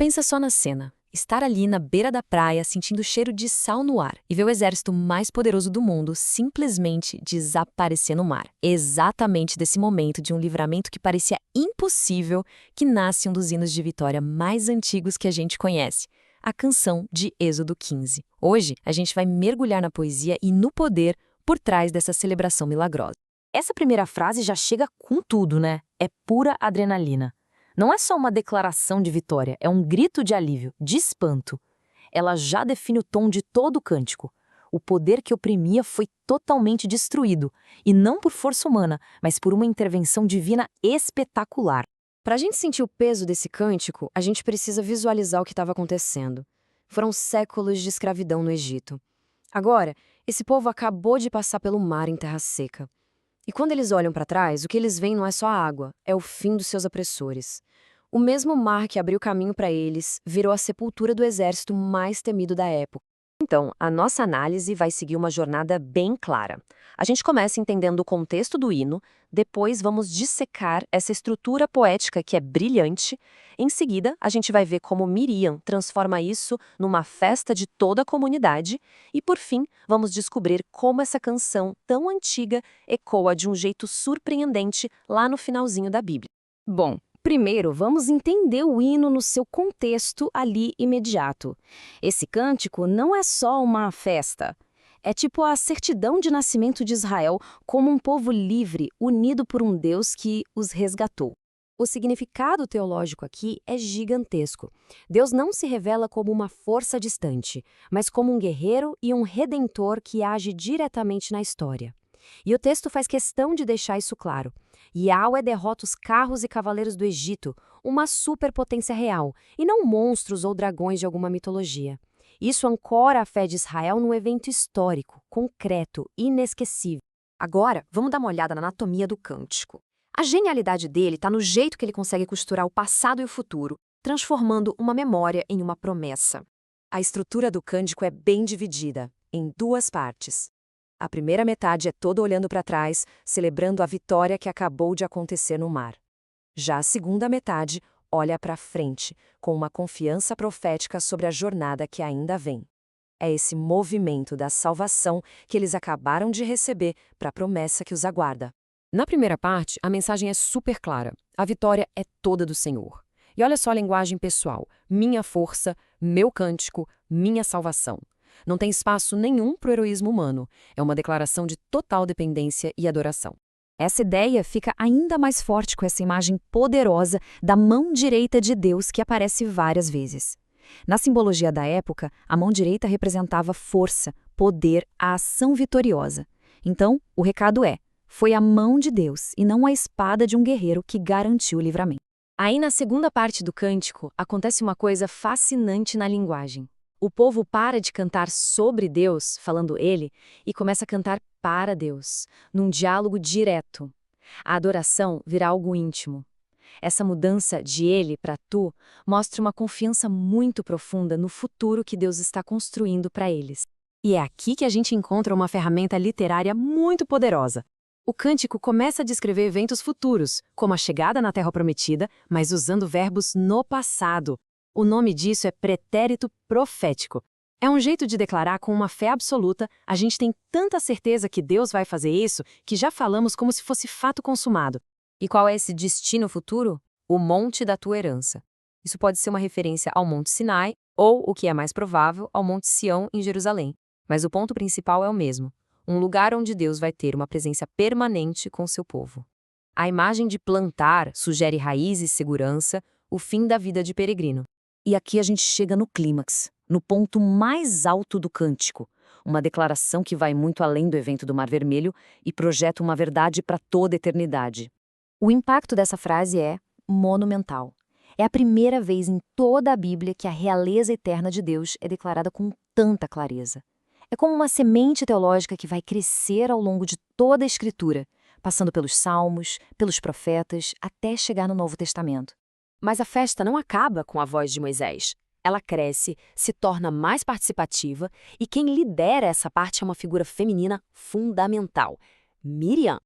Pensa só na cena. Estar ali na beira da praia, sentindo o cheiro de sal no ar e ver o exército mais poderoso do mundo simplesmente desaparecer no mar. Exatamente desse momento de um livramento que parecia impossível que nasce um dos hinos de vitória mais antigos que a gente conhece, a canção de Êxodo 15. Hoje, a gente vai mergulhar na poesia e no poder por trás dessa celebração milagrosa. Essa primeira frase já chega com tudo, né? É pura adrenalina. Não é só uma declaração de vitória, é um grito de alívio, de espanto. Ela já define o tom de todo o cântico. O poder que oprimia foi totalmente destruído, e não por força humana, mas por uma intervenção divina espetacular. Para a gente sentir o peso desse cântico, a gente precisa visualizar o que estava acontecendo. Foram séculos de escravidão no Egito. Agora, esse povo acabou de passar pelo mar em terra seca. E quando eles olham para trás, o que eles veem não é só a água, é o fim dos seus opressores. O mesmo mar que abriu caminho para eles virou a sepultura do exército mais temido da época. Então, a nossa análise vai seguir uma jornada bem clara. A gente começa entendendo o contexto do hino, depois vamos dissecar essa estrutura poética que é brilhante. Em seguida, a gente vai ver como Miriam transforma isso numa festa de toda a comunidade. E, por fim, vamos descobrir como essa canção tão antiga ecoa de um jeito surpreendente lá no finalzinho da Bíblia. Bom, primeiro vamos entender o hino no seu contexto ali imediato. Esse cântico não é só uma festa. É tipo a certidão de nascimento de Israel como um povo livre, unido por um Deus que os resgatou. O significado teológico aqui é gigantesco. Deus não se revela como uma força distante, mas como um guerreiro e um redentor que age diretamente na história. E o texto faz questão de deixar isso claro. Yahweh derrota os carros e cavaleiros do Egito, uma superpotência real, e não monstros ou dragões de alguma mitologia. Isso ancora a fé de Israel num evento histórico, concreto, inesquecível. Agora, vamos dar uma olhada na anatomia do cântico. A genialidade dele está no jeito que ele consegue costurar o passado e o futuro, transformando uma memória em uma promessa. A estrutura do cântico é bem dividida, em duas partes. A primeira metade é toda olhando para trás, celebrando a vitória que acabou de acontecer no mar. Já a segunda metade olha para frente, com uma confiança profética sobre a jornada que ainda vem. É esse movimento da salvação que eles acabaram de receber para a promessa que os aguarda. Na primeira parte, a mensagem é super clara. A vitória é toda do Senhor. E olha só a linguagem pessoal. Minha força, meu cântico, minha salvação. Não tem espaço nenhum para o heroísmo humano. É uma declaração de total dependência e adoração. Essa ideia fica ainda mais forte com essa imagem poderosa da mão direita de Deus que aparece várias vezes. Na simbologia da época, a mão direita representava força, poder, a ação vitoriosa. Então, o recado é: foi a mão de Deus e não a espada de um guerreiro que garantiu o livramento. Aí, na segunda parte do cântico, acontece uma coisa fascinante na linguagem. O povo para de cantar sobre Deus, falando ele, e começa a cantar para Deus, num diálogo direto. A adoração vira algo íntimo. Essa mudança de ele para tu mostra uma confiança muito profunda no futuro que Deus está construindo para eles. E é aqui que a gente encontra uma ferramenta literária muito poderosa. O cântico começa a descrever eventos futuros, como a chegada na Terra Prometida, mas usando verbos no passado. O nome disso é pretérito profético. É um jeito de declarar com uma fé absoluta, a gente tem tanta certeza que Deus vai fazer isso, que já falamos como se fosse fato consumado. E qual é esse destino futuro? O monte da tua herança. Isso pode ser uma referência ao Monte Sinai, ou, o que é mais provável, ao Monte Sião, em Jerusalém. Mas o ponto principal é o mesmo. Um lugar onde Deus vai ter uma presença permanente com seu povo. A imagem de plantar sugere raízes e segurança, o fim da vida de peregrino. E aqui a gente chega no clímax, no ponto mais alto do cântico, uma declaração que vai muito além do evento do Mar Vermelho e projeta uma verdade para toda a eternidade. O impacto dessa frase é monumental. É a primeira vez em toda a Bíblia que a realeza eterna de Deus é declarada com tanta clareza. É como uma semente teológica que vai crescer ao longo de toda a Escritura, passando pelos Salmos, pelos profetas, até chegar no Novo Testamento. Mas a festa não acaba com a voz de Moisés. Ela cresce, se torna mais participativa e quem lidera essa parte é uma figura feminina fundamental, Miriam.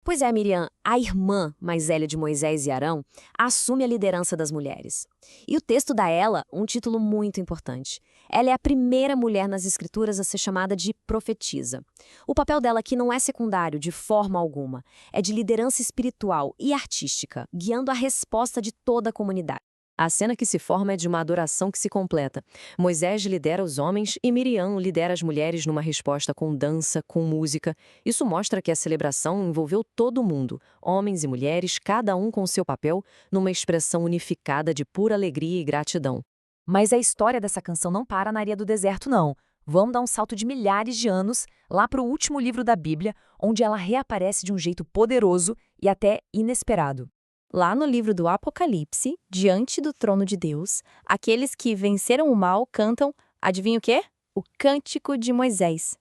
Pois é, Miriam, a irmã mais velha de Moisés e Arão assume a liderança das mulheres. E o texto dá a ela um título muito importante. Ela é a primeira mulher nas escrituras a ser chamada de profetisa. O papel dela aqui não é secundário de forma alguma, é de liderança espiritual e artística, guiando a resposta de toda a comunidade. A cena que se forma é de uma adoração que se completa. Moisés lidera os homens e Miriam lidera as mulheres numa resposta com dança, com música. Isso mostra que a celebração envolveu todo mundo, homens e mulheres, cada um com seu papel, numa expressão unificada de pura alegria e gratidão. Mas a história dessa canção não para na areia do deserto, não. Vamos dar um salto de milhares de anos, lá para o último livro da Bíblia, onde ela reaparece de um jeito poderoso e até inesperado. Lá no livro do Apocalipse, diante do trono de Deus, aqueles que venceram o mal cantam, adivinha o quê? O Cântico de Moisés.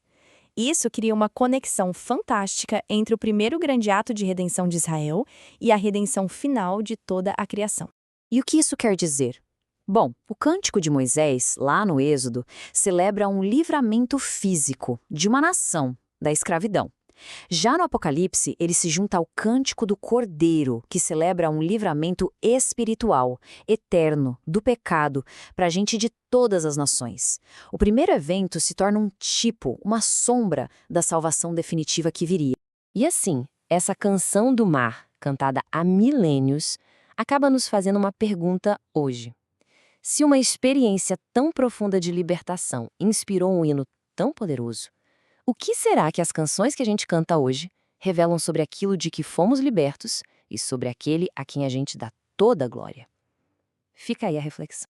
Isso cria uma conexão fantástica entre o primeiro grande ato de redenção de Israel e a redenção final de toda a criação. E o que isso quer dizer? Bom, o Cântico de Moisés, lá no Êxodo, celebra um livramento físico de uma nação da escravidão. Já no Apocalipse, ele se junta ao Cântico do Cordeiro, que celebra um livramento espiritual, eterno, do pecado, para a gente de todas as nações. O primeiro evento se torna um tipo, uma sombra da salvação definitiva que viria. E assim, essa canção do mar, cantada há milênios, acaba nos fazendo uma pergunta hoje. Se uma experiência tão profunda de libertação inspirou um hino tão poderoso, o que será que as canções que a gente canta hoje revelam sobre aquilo de que fomos libertos e sobre aquele a quem a gente dá toda a glória? Fica aí a reflexão.